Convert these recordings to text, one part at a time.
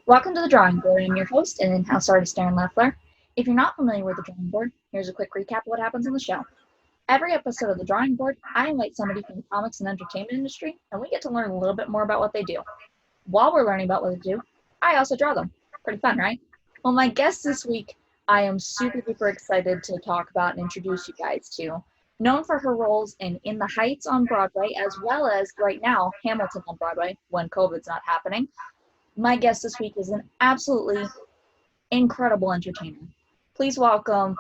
Welcome to the Drawing Board. I'm your host and in-house artist, Erin Leffler. If you're not familiar with the Drawing Board, here's a quick recap of what happens on the show. Every episode of the Drawing Board, I invite somebody from the comics and entertainment industry, and we get to learn a little bit more about what they do. While we're learning about what they do, I also draw them. Pretty fun, right? Well, my guest this week, I am super duper excited to talk about and introduce you guys to. Known for her roles in the Heights on Broadway, as well as right now, Hamilton on Broadway, when COVID's not happening. My guest this week is an absolutely incredible entertainer. Please welcome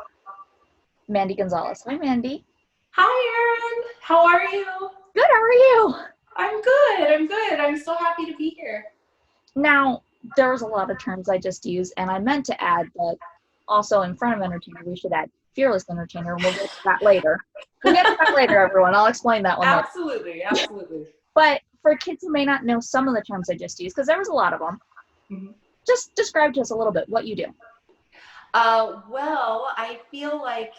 Mandy Gonzalez. Hi, Mandy. Hi, Erin. How are you? Good, how are you? I'm good. I'm so happy to be here. Now, there was a lot of terms I just used, and I meant to add, but also in front of entertainer, we should add fearless entertainer, and we'll get to that later. Everyone. I'll explain that one Absolutely. But for kids who may not know some of the terms I just used, because there was a lot of them, just describe to us a little bit what you do. Well, I feel like,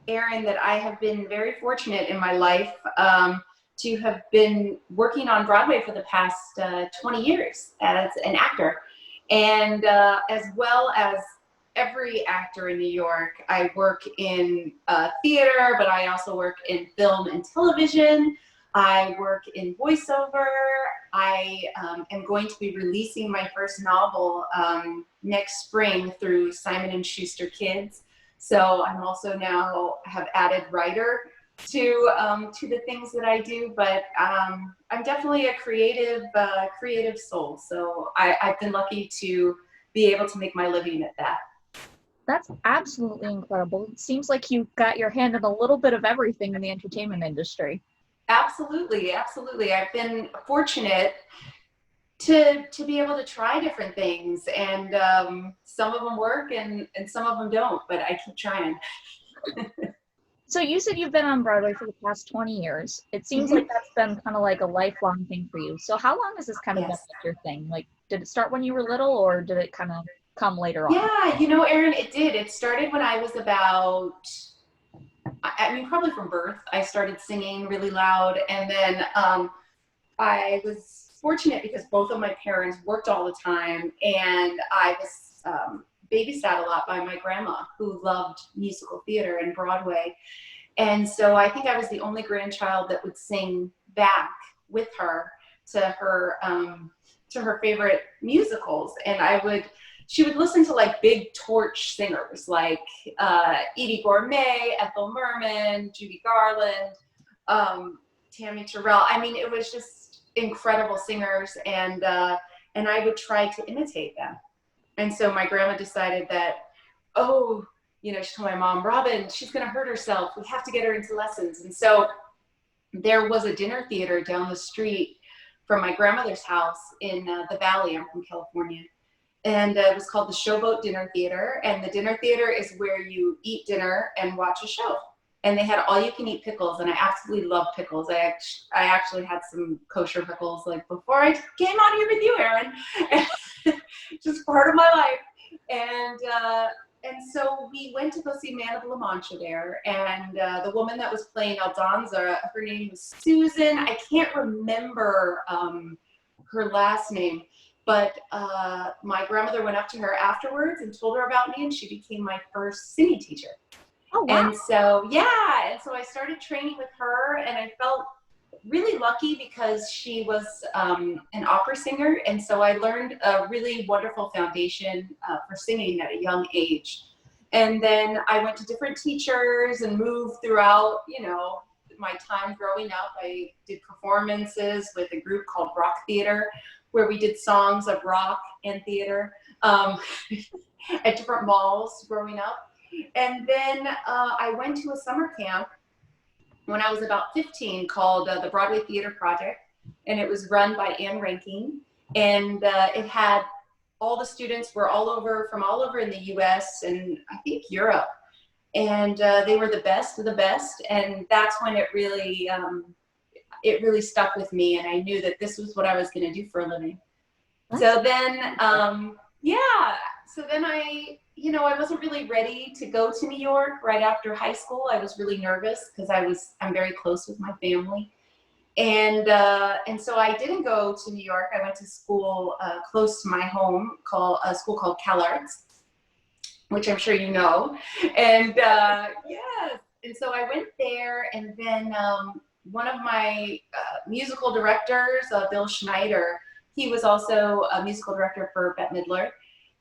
Erin, that I have been very fortunate in my life to have been working on Broadway for the past 20 years as an actor. And as well as every actor in New York, I work in theater, but I also work in film and television. I work in voiceover. I am going to be releasing my first novel next spring through Simon & Schuster Kids. So I'm also now have added writer to the things that I do, but I'm definitely a creative soul. So I've been lucky to be able to make my living at that. That's absolutely incredible. It seems like you got your hand in a little bit of everything in the entertainment industry. Absolutely. I've been fortunate to be able to try different things, and some of them work and some of them don't, but I keep trying. So you said you've been on Broadway for the past 20 years. It seems like that's been kind of like a lifelong thing for you. So how long has this kind of been like your thing? Like, did it start when you were little, or did it kind of come later on? Yeah, Erin, it did. It started when I was about, probably from birth. I started singing really loud, and then I was fortunate because both of my parents worked all the time, and I was babysat a lot by my grandma, who loved musical theater and Broadway. And so I think I was the only grandchild that would sing back with her to her favorite musicals. And she would listen to like big torch singers like Edie Gourmet, Ethel Merman, Judy Garland, Tammy Terrell. I mean, it was just incredible singers, and I would try to imitate them. And so my grandma decided that, she told my mom, Robin, she's going to hurt herself. We have to get her into lessons. And so there was a dinner theater down the street from my grandmother's house in the Valley. I'm from California. And it was called the Showboat Dinner Theater. And the dinner theater is where you eat dinner and watch a show. And they had all-you-can-eat pickles, and I absolutely love pickles. I actually had some kosher pickles like before I came on here with you, Erin. Just part of my life. And so we went to go see Man of La Mancha there, and the woman that was playing Aldonza, her name was Susan. I can't remember her last name, but my grandmother went up to her afterwards and told her about me, and she became my first singing teacher. Oh, wow. And so I started training with her, and I felt really lucky because she was an opera singer, and so I learned a really wonderful foundation for singing at a young age. And then I went to different teachers and moved throughout, my time growing up. I did performances with a group called Rock Theater, where we did songs of rock and theater at different malls growing up. And then I went to a summer camp when I was about 15 called the Broadway Theater Project, and it was run by Anne Ranking, and it had all the students were from all over in the US and I think Europe, and they were the best of the best, and that's when it really stuck with me, and I knew that this was what I was going to do for a living. So then I wasn't really ready to go to New York right after high school. I was really nervous because I'm very close with my family. And so I didn't go to New York. I went to school close to my home, called a school called CalArts, which I'm sure you know. And yes, and so I went there, and then one of my musical directors, Bill Schneider, he was also a musical director for Bette Midler,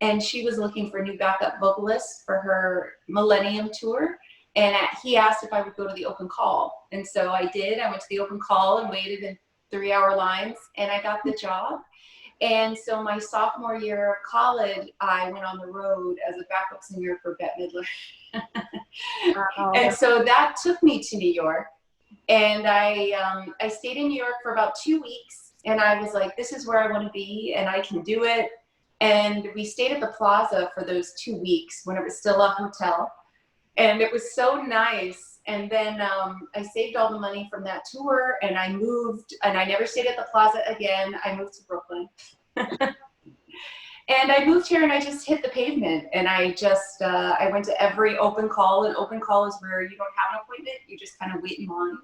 and she was looking for new backup vocalists for her Millennium Tour. And he asked if I would go to the open call. And so I did. I went to the open call and waited in 3-hour lines, and I got the job. And so my sophomore year of college, I went on the road as a backup singer for Bette Midler. And so that took me to New York. And I stayed in New York for about 2 weeks. And I was like, this is where I want to be, and I can do it. And we stayed at the Plaza for those 2 weeks when it was still a hotel. And it was so nice. And then I saved all the money from that tour, and I moved, and I never stayed at the Plaza again. I moved to Brooklyn. And I moved here, and I just hit the pavement. And I just, I went to every open call, and open call is where you don't have an appointment. You just kind of wait in line.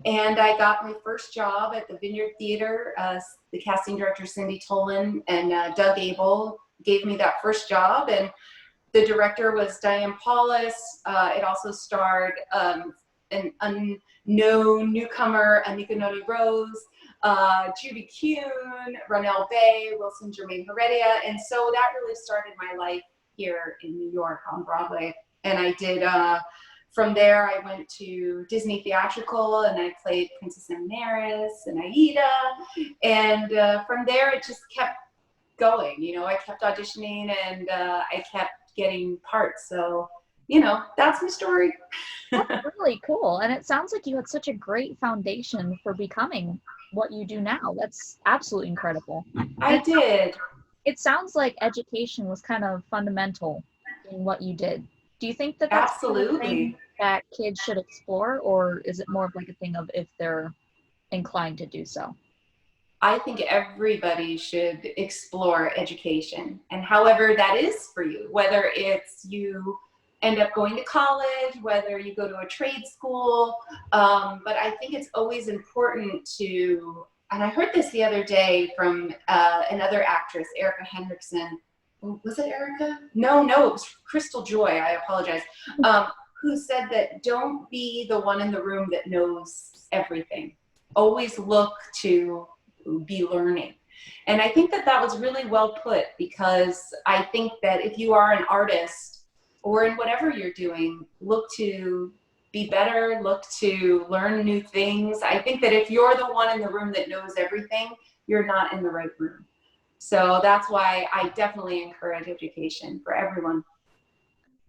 And I got my first job at the Vineyard Theater. The casting director, Cindy Tolan, and Doug Abel gave me that first job. And the director was Diane Paulus. It also starred an unknown newcomer, Anika Noni Rose, Judy Kuhn, Ronell Bay, Wilson Germain Heredia. And so that really started my life here in New York on Broadway. And I did, from there, I went to Disney Theatrical, and I played Princess Amneris and Aida. And from there, it just kept going. You know, I kept auditioning, and I kept getting parts. So, you know, that's my story. That's really cool. And it sounds like you had such a great foundation for becoming what you do now. That's absolutely incredible. I did. It sounds like education was kind of fundamental in what you did. Do you think that that's Absolutely the thing that kids should explore, or is it more of like a thing of if they're inclined to do so? I think everybody should explore education, and however that is for you, whether it's you end up going to college, whether you go to a trade school. But I think it's always important to, and I heard this the other day from another actress, Erica Hendrickson. Was it Erica? No, it was Crystal Joy. I apologize. Who said that don't be the one in the room that knows everything. Always look to be learning. And I think that that was really well put, because I think that if you are an artist or in whatever you're doing, look to be better, look to learn new things. I think that if you're the one in the room that knows everything, you're not in the right room. So that's why I definitely encourage education for everyone.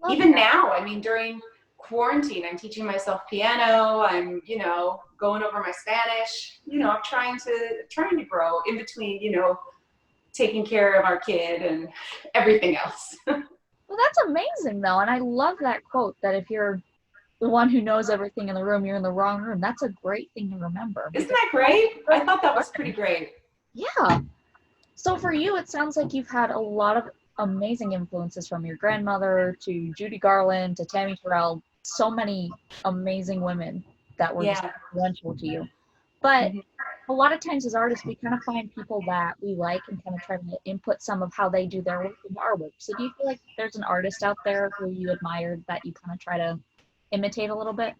Love Even that. now, I mean, during quarantine, I'm teaching myself piano. I'm, you know, going over my Spanish. You know, I'm trying to grow in between, you know, taking care of our kid and everything else. Well, that's amazing, though. And I love that quote that if you're the one who knows everything in the room, you're in the wrong room. That's a great thing to remember. Isn't that great? I thought that was pretty great. Yeah. So for you, it sounds like you've had a lot of amazing influences, from your grandmother to Judy Garland to Tammy Terrell, so many amazing women that were just influential to you. But a lot of times as artists, we kind of find people that we like and kind of try to input some of how they do their work into our work. So do you feel like there's an artist out there who you admired that you kind of try to imitate a little bit?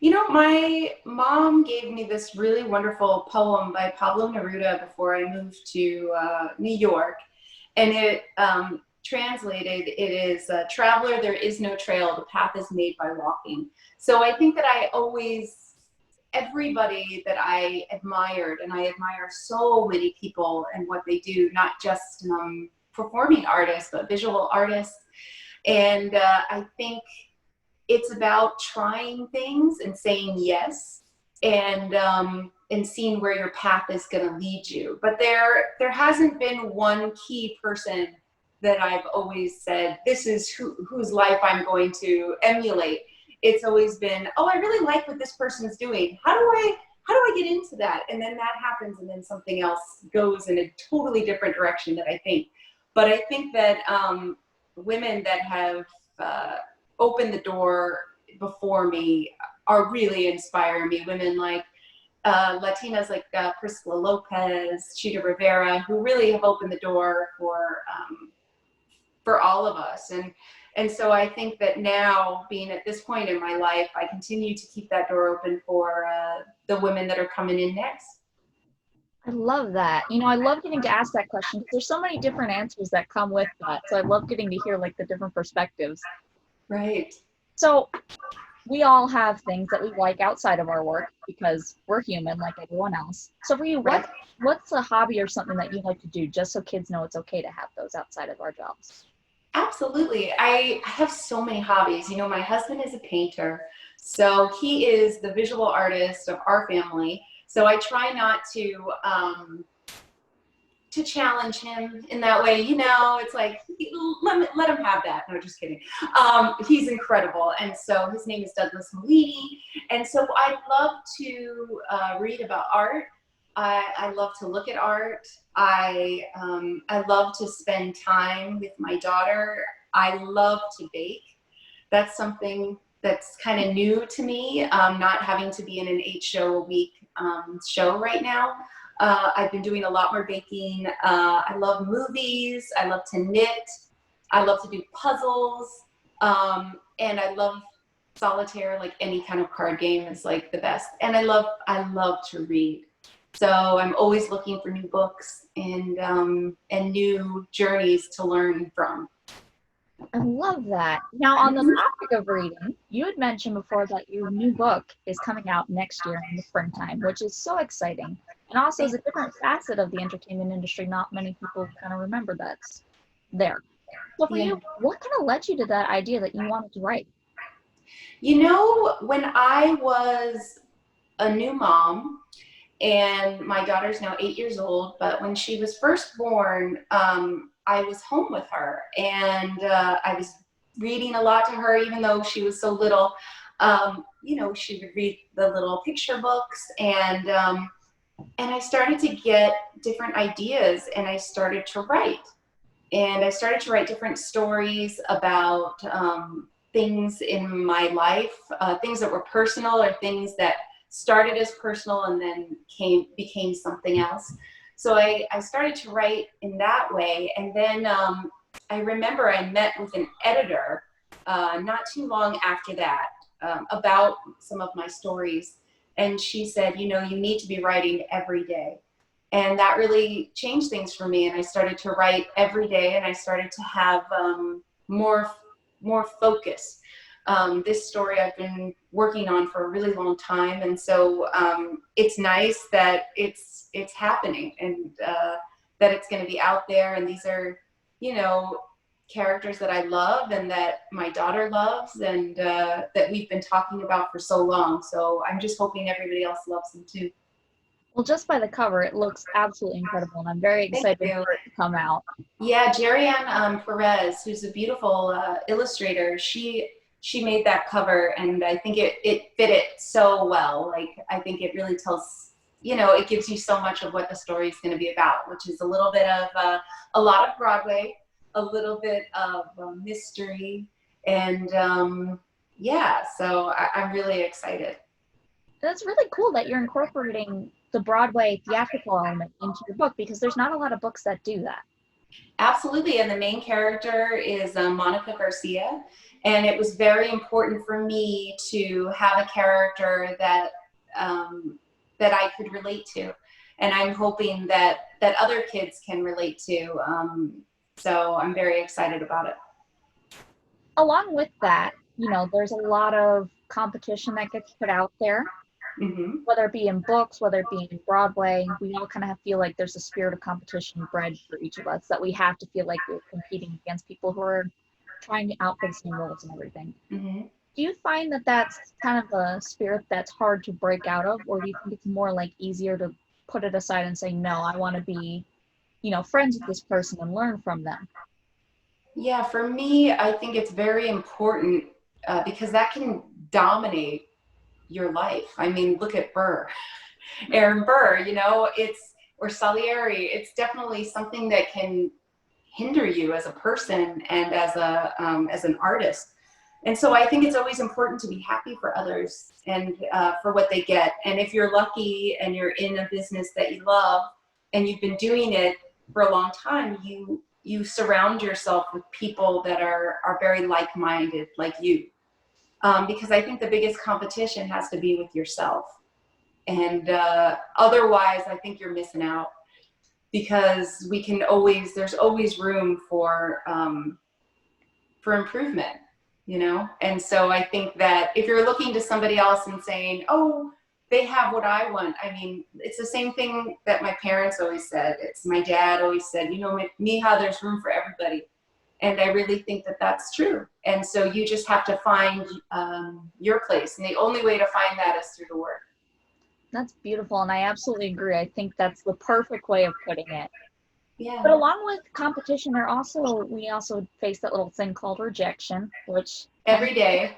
You know, my mom gave me this really wonderful poem by Pablo Neruda before I moved to New York. And it translated, it is, traveler, there is no trail, the path is made by walking. So I think that I always, everybody that I admired, and I admire so many people and what they do, not just performing artists, but visual artists. And I think it's about trying things and saying yes, and seeing where your path is going to lead you. But there hasn't been one key person that I've always said, this is whose life I'm going to emulate. It's always been, oh, I really like what this person's doing. How do I get into that? And then that happens, and then something else goes in a totally different direction that I think. But I think that women that have opened the door before me are really inspiring me. Women like Latinas like Priscilla Lopez, Chita Rivera, who really have opened the door for all of us. And so I think that now, being at this point in my life, I continue to keep that door open for the women that are coming in next. I love that. I love getting to ask that question because there's so many different answers that come with that. So I love getting to hear like the different perspectives. Right. So we all have things that we like outside of our work because we're human like everyone else. So for you, Right. what's a hobby or something that you like to do just so kids know it's okay to have those outside of our jobs? Absolutely. I have so many hobbies. My husband is a painter, so he is the visual artist of our family. So I try not to challenge him in that way. It's like, let him have that. No, just kidding. He's incredible. And so his name is Douglas Malini. And so I love to read about art. I love to look at art. I love to spend time with my daughter. I love to bake. That's something that's kind of new to me, not having to be in an 8-show-a-week show right now. I've been doing a lot more baking. I love movies. I love to knit. I love to do puzzles. And I love solitaire, like any kind of card game is like the best. And I love to read. So I'm always looking for new books and new journeys to learn from. I love that. Now, on the topic of reading, you had mentioned before that your new book is coming out next year in the springtime, which is so exciting. And also is a different facet of the entertainment industry. Not many people kind of remember that's there. So for you, what kind of led you to that idea that you wanted to write? When I was a new mom, and my daughter's now 8 years old, but when she was first born, I was home with her, and I was reading a lot to her, even though she was so little. She would read the little picture books, and I started to get different ideas, and I started to write. And I started to write different stories about things in my life, things that were personal or things that started as personal and then became something else. So I started to write in that way. And then I remember I met with an editor not too long after that about some of my stories. And she said, you need to be writing every day. And that really changed things for me. And I started to write every day, and I started to have more focus. This story I've been working on for a really long time, and so it's nice that it's happening, and that it's going to be out there. And these are, characters that I love and that my daughter loves, and that we've been talking about for so long. So I'm just hoping everybody else loves them too. Well, just by the cover, it looks absolutely incredible, and I'm very excited for it to come out. Yeah, Jerry-Ann Perez, who's a beautiful illustrator, she made that cover, and I think it fit it so well. Like, I think it really tells, it gives you so much of what the story is going to be about, which is a little bit of a lot of Broadway, a little bit of mystery, and so I'm really excited. That's really cool that you're incorporating the Broadway theatrical element into your book, because there's not a lot of books that do that. Absolutely, and the main character is Monica Garcia, and it was very important for me to have a character that I could relate to, and I'm hoping that other kids can relate to. So I'm very excited about it. Along with that, there's a lot of competition that gets put out there. Mm-hmm. Whether it be in books, whether it be in Broadway, we all kind of feel like there's a spirit of competition bred for each of us, that we have to feel like we're competing against people who are trying to out for the same roles and everything. Mm-hmm. Do you find that that's kind of a spirit that's hard to break out of, or do you think it's more like easier to put it aside and say, no, I want to be, friends with this person and learn from them? Yeah, for me, I think it's very important because that can dominate your life. I mean, look at Aaron Burr, or Salieri. It's definitely something that can hinder you as a person and as an artist. And so I think it's always important to be happy for others and for what they get. And if you're lucky and you're in a business that you love and you've been doing it for a long time, you surround yourself with people that are very like-minded, like you. Because I think the biggest competition has to be with yourself. And otherwise, I think you're missing out, because there's always room for improvement, you know? And so I think that if you're looking to somebody else and saying, oh, they have what I want. I mean, it's the same thing that my parents always said. It's my dad always said, you know, Mija, there's room for everybody. And I really think that that's true. And so you just have to find your place. And the only way to find that is through the work. That's beautiful, and I absolutely agree. I think that's the perfect way of putting it. Yeah. But along with competition, we also face that little thing called rejection, which every day.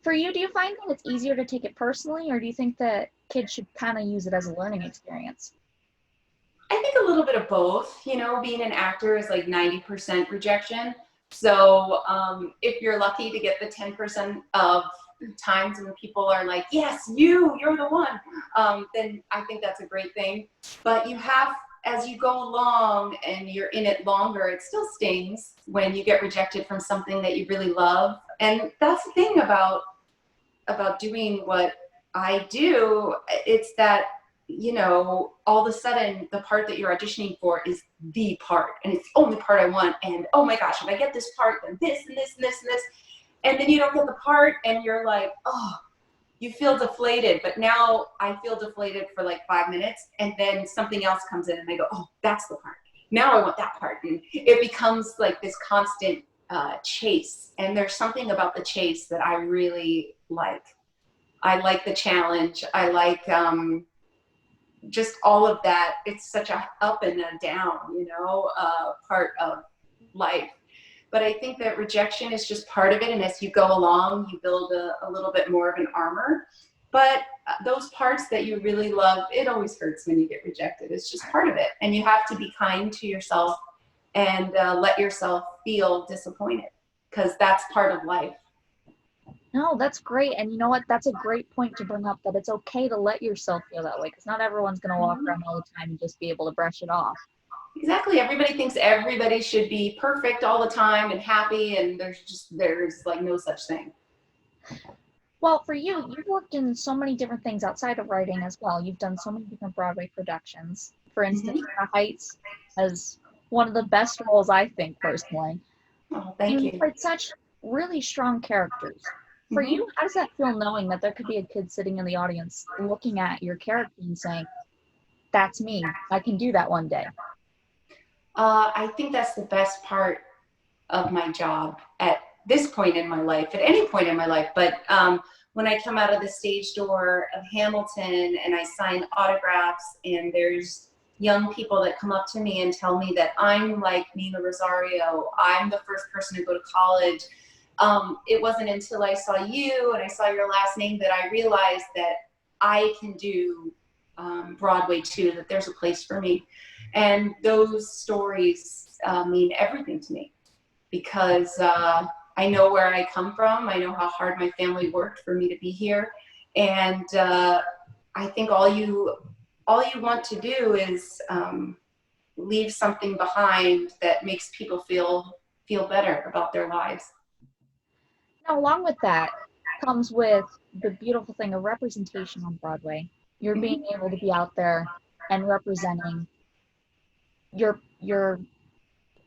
For you, do you find that it's easier to take it personally, or do you think that kids should kind of use it as a learning experience? I think a little bit of both. You know, being an actor is like 90% rejection. So if you're lucky to get the 10% of times when people are like, yes, you're the one, then I think that's a great thing. But you have, as you go along and you're in it longer, it still stings when you get rejected from something that you really love. And that's the thing about doing what I do. It's that, you know, all of a sudden the part that you're auditioning for is the part, and it's the only part I want. And oh my gosh, if I get this part, then this and this and this and this. And then you don't get the part and you're like, oh, you feel deflated. But now I feel deflated for like 5 minutes, and then something else comes in and I go, oh, that's the part. Now I want that part. And it becomes like this constant chase. And there's something about the chase that I really like. I like the challenge. I like just all of that. It's such a up and a down, you know, part of life. But I think that rejection is just part of it. And as you go along, you build a little bit more of an armor. But those parts that you really love, it always hurts when you get rejected. It's just part of it. And you have to be kind to yourself and let yourself feel disappointed, because that's part of life. No, that's great. And you know what? That's a great point to bring up, that it's okay to let yourself feel that way, because not everyone's going to walk around all the time and just be able to brush it off. Exactly. Everybody thinks everybody should be perfect all the time and happy, and there's like no such thing. Well, for you, you've worked in so many different things outside of writing as well. You've done so many different Broadway productions. For instance, The Heights as one of the best roles, I think, personally. Oh, thank you. You played such really strong characters. For you, how does that feel, knowing that there could be a kid sitting in the audience looking at your character and saying, that's me, I can do that one day? I think that's the best part of my job at this point in my life, at any point in my life. But when I come out of the stage door of Hamilton and I sign autographs, and there's young people that come up to me and tell me that I'm like Nina Rosario, I'm the first person to go to college. It wasn't until I saw you and I saw your last name that I realized that I can do Broadway too, that there's a place for me. And those stories mean everything to me, because I know where I come from. I know how hard my family worked for me to be here. And I think all you want to do is leave something behind that makes people feel better about their lives. Now, along with that comes with the beautiful thing of representation on Broadway. You're being able to be out there and representing your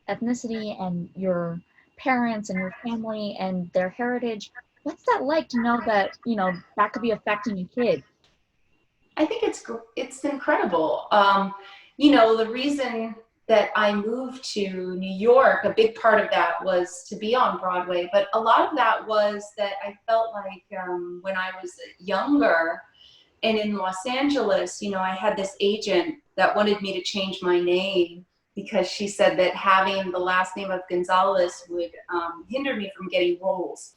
ethnicity and your parents and your family and their heritage. What's that like to know that, you know, that could be affecting a kid? I think it's incredible. You know, the reason that I moved to New York, a big part of that was to be on Broadway, but a lot of that was that I felt like when I was younger and in Los Angeles, you know, I had this agent that wanted me to change my name because she said that having the last name of Gonzalez would hinder me from getting roles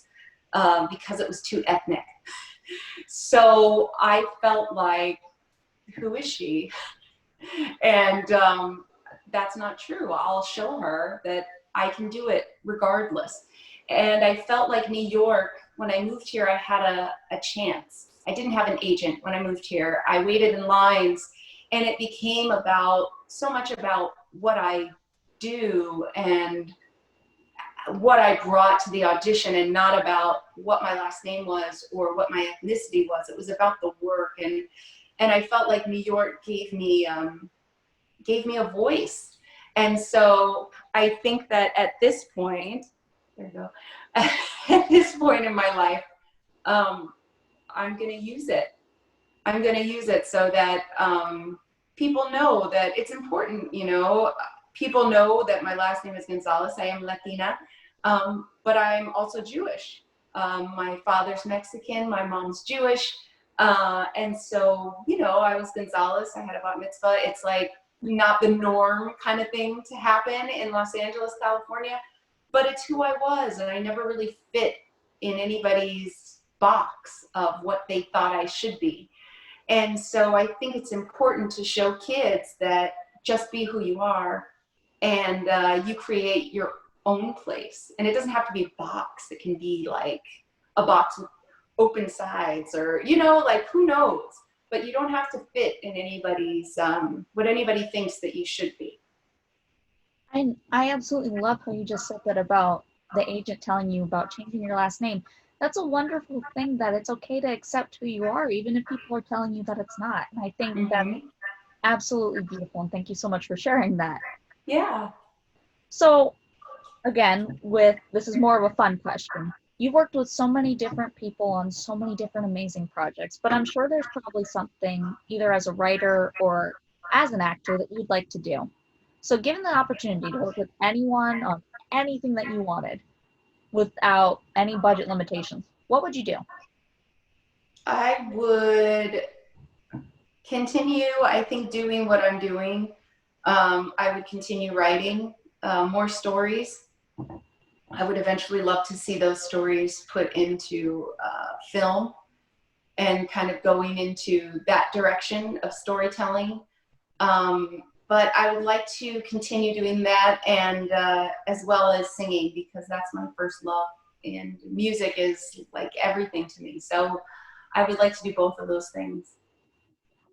because it was too ethnic. So I felt like, who is she? And that's not true. I'll show her that I can do it regardless. And I felt like New York, when I moved here, I had a chance. I didn't have an agent when I moved here. I waited in lines, and it became about so much about what I do and what I brought to the audition, and not about what my last name was or what my ethnicity was. It was about the work, and I felt like New York gave me a voice. And so I think that at this point, there you go, at this point in my life, I'm going to use it. I'm going to use it so that people know that it's important, you know. People know that my last name is Gonzalez. I am Latina, but I'm also Jewish. My father's Mexican, my mom's Jewish. And so, you know, I was Gonzalez. I had a bat mitzvah. It's like not the norm kind of thing to happen in Los Angeles, California, but it's who I was. And I never really fit in anybody's box of what they thought I should be. And so I think it's important to show kids that just be who you are, and you create your own place. And it doesn't have to be a box. It can be like a box with open sides, or, you know, like, who knows? But you don't have to fit in anybody's, what anybody thinks that you should be. I absolutely love how you just said that about the agent telling you about changing your last name. That's a wonderful thing, that it's okay to accept who you are, even if people are telling you that it's not. And I think that's absolutely beautiful. And thank you so much for sharing that. Yeah. So again, this is more of a fun question. You've worked with so many different people on so many different amazing projects, but I'm sure there's probably something, either as a writer or as an actor, that you'd like to do. So given the opportunity to work with anyone on anything that you wanted without any budget limitations, what would you do? I would continue, I think, doing what I'm doing. I would continue writing more stories. I would eventually love to see those stories put into film, and kind of going into that direction of storytelling. But I would like to continue doing that, and as well as singing, because that's my first love, and music is like everything to me. So I would like to do both of those things.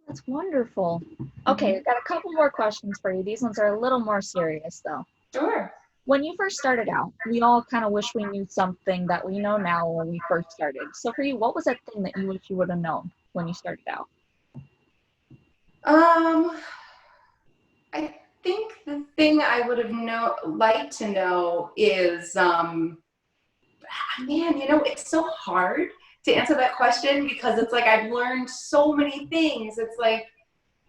That's wonderful. Okay, I've got a couple more questions for you. These ones are a little more serious, though. Sure. When you first started out, we all kind of wish we knew something that we know now when we first started. So for you, what was that thing that you wish you would have known when you started out? I think the thing I would have liked to know is, man, you know, it's so hard to answer that question, because it's like I've learned so many things. It's like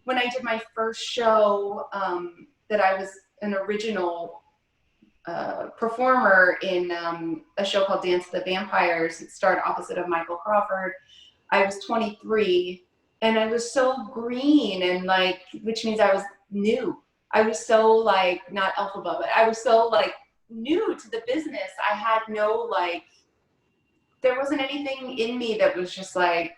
when I did my first show, that I was an original performer in a show called Dance of the Vampires. It starred opposite of Michael Crawford. I was 23, and I was so green, and like, which means I was new. I was so like, not alpha but I was so like new to the business. I had no, like, there wasn't anything in me that was just like,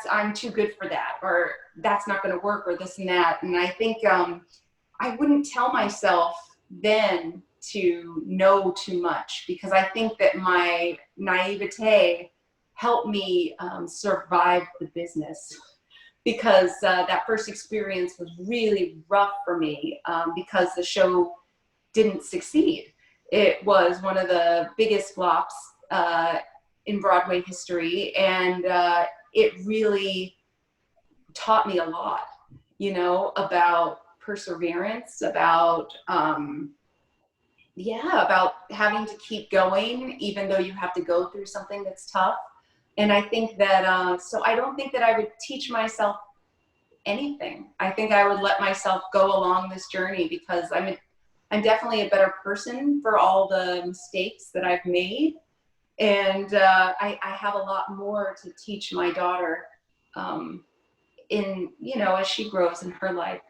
I'm too good for that, or that's not going to work, or this and that. And I think I wouldn't tell myself then to know too much, because I think that my naivete helped me survive the business, because that first experience was really rough for me, because the show didn't succeed. It was one of the biggest flops in Broadway history, and it really taught me a lot, you know, about perseverance, about about having to keep going even though you have to go through something that's tough. And I think that so I don't think that I would teach myself anything. I think I would let myself go along this journey, because I'm definitely a better person for all the mistakes that I've made. And I have a lot more to teach my daughter in, you know, as she grows in her life.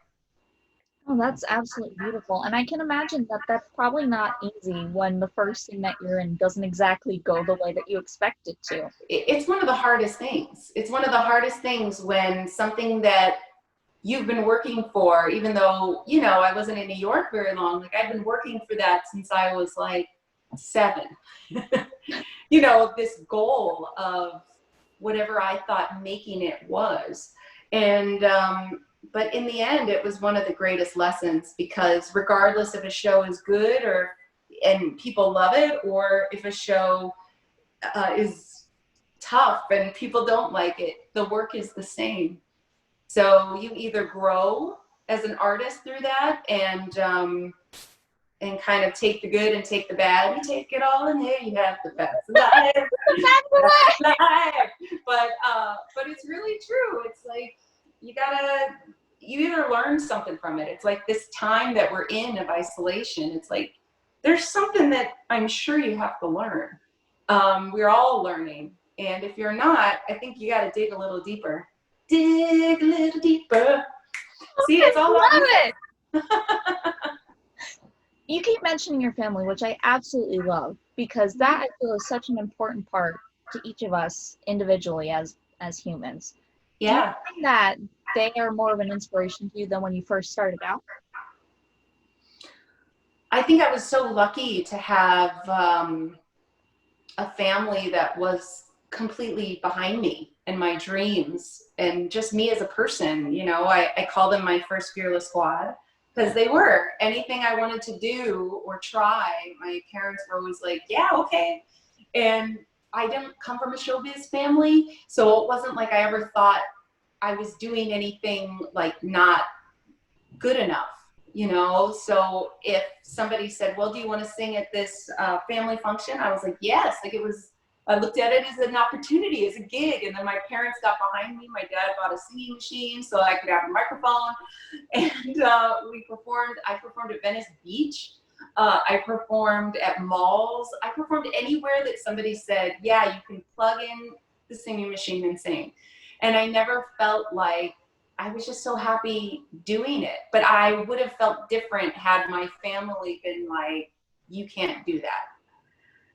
Oh, that's absolutely beautiful. And I can imagine that that's probably not easy when the first thing that you're in doesn't exactly go the way that you expect it to. It's one of the hardest things. It's one of the hardest things when something that you've been working for, even though, you know, I wasn't in New York very long, like I've been working for that since I was like 7. You know, this goal of whatever I thought making it was. And, but in the end, it was one of the greatest lessons, because regardless if a show is good and people love it, or if a show is tough and people don't like it, the work is the same. So you either grow as an artist through that and kind of take the good and take the bad. You take it all in there, you have the best life. But it's really true. It's like you either learn something from it. It's like this time that we're in of isolation. It's like there's something that I'm sure you have to learn. We're all learning. And if you're not, I think you got to dig a little deeper. Dig a little deeper. See, it's all about it. You keep mentioning your family, which I absolutely love, because that I feel is such an important part to each of us individually as humans. Yeah. Do you think that they are more of an inspiration to you than when you first started out? I think I was so lucky to have a family that was completely behind me and my dreams and just me as a person. You know, I call them my first fearless squad, because they were. Anything I wanted to do or try, my parents were always like, yeah, okay. And I didn't come from a showbiz family, so it wasn't like I ever thought I was doing anything like not good enough, you know? So if somebody said, well, do you want to sing at this family function? I was like, yes. Like I looked at it as an opportunity, as a gig. And then my parents got behind me. My dad bought a singing machine so I could have a microphone. And I performed at Venice Beach. I performed at malls. I performed anywhere that somebody said, yeah, you can plug in the singing machine and sing. And I never felt like, I was just so happy doing it. But I would have felt different had my family been like, you can't do that.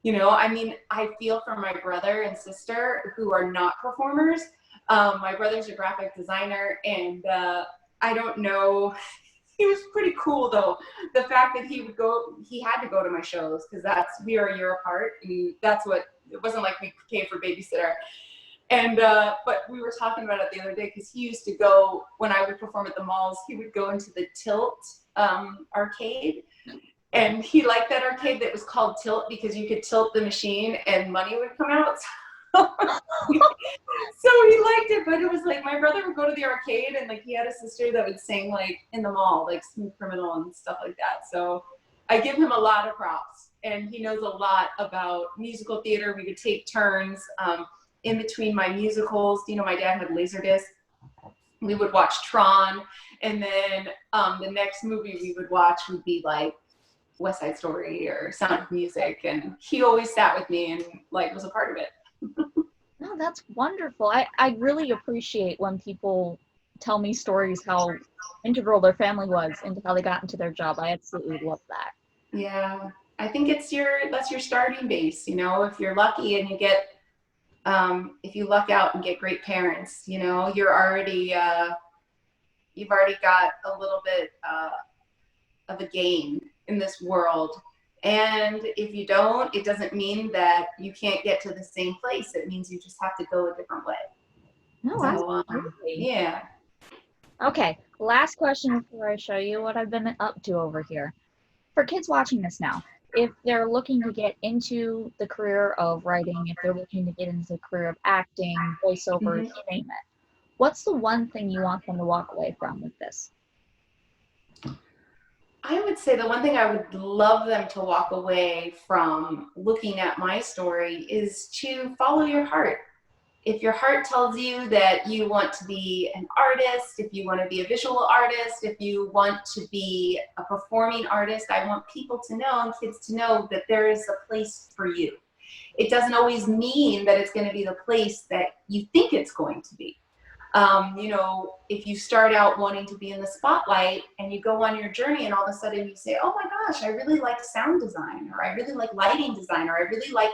You know, I mean, I feel for my brother and sister who are not performers. My brother's a graphic designer, and I don't know, he was pretty cool though. The fact that he had to go to my shows, because we are a year apart, and it wasn't like we came for babysitter. And, but we were talking about it the other day, because he used to go, when I would perform at the malls, he would go into the Tilt arcade. And he liked that arcade that was called Tilt, because you could tilt the machine and money would come out. So he liked it, but it was like my brother would go to the arcade, and like he had a sister that would sing like in the mall, like Smooth Criminal and stuff like that. So I give him a lot of props, and he knows a lot about musical theater. We would take turns in between my musicals. You know, my dad had Laserdisc. We would watch Tron, and then the next movie we would watch would be like West Side Story or Sound of Music, and he always sat with me and like was a part of it. No, that's wonderful. I really appreciate when people tell me stories how integral their family was into how they got into their job. I absolutely love that. Yeah, I think that's your starting base. You know, if you're lucky and you get if you luck out and get great parents, you know, you've already got a little bit of a gain in this world. And if you don't, it doesn't mean that you can't get to the same place. It means you just have to go a different way. No, So, yeah. Okay, last question before I show you what I've been up to over here. For kids watching this now, if they're looking to get into the career of writing, if they're looking to get into the career of acting, voiceover, you name it, what's the one thing you want them to walk away from with this? I would say the one thing I would love them to walk away from looking at my story is to follow your heart. If your heart tells you that you want to be an artist, if you want to be a visual artist, if you want to be a performing artist, I want people to know and kids to know that there is a place for you. It doesn't always mean that it's going to be the place that you think it's going to be. You know, if you start out wanting to be in the spotlight and you go on your journey and all of a sudden you say, oh my gosh, I really like sound design, or I really like lighting design, or I really like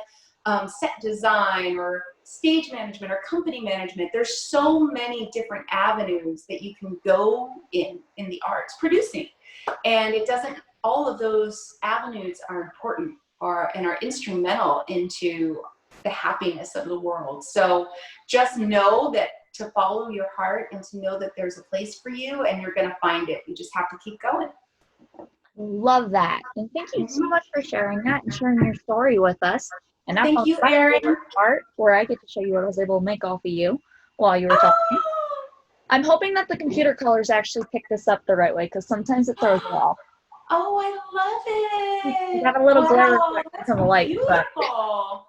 set design or stage management or company management. There's so many different avenues that you can go in the arts, producing. And it doesn't, all of those avenues are important. are instrumental into the happiness of the world. So just know that to follow your heart and to know that there's a place for you and you're going to find it. You just have to keep going. Love that. And thank you so much for sharing that and sharing your story with us. And that's Thank you, my Erin. favorite part where I get to show you what I was able to make off of you while you were talking. I'm hoping that the computer colors actually pick this up the right way because sometimes it throws it off. Oh, I love it. You got a little glare Wow, that's from the light. beautiful. But Oh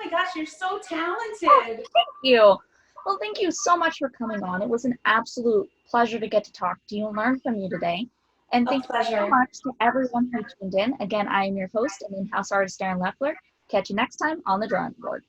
my gosh, you're so talented. thank you. Well, thank you so much for coming on. It was an absolute pleasure to get to talk to you and learn from you today. And thank you so much to everyone who tuned in. Again, I am your host and in-house artist, Erin Leffler. Catch you next time on The Drawing Board.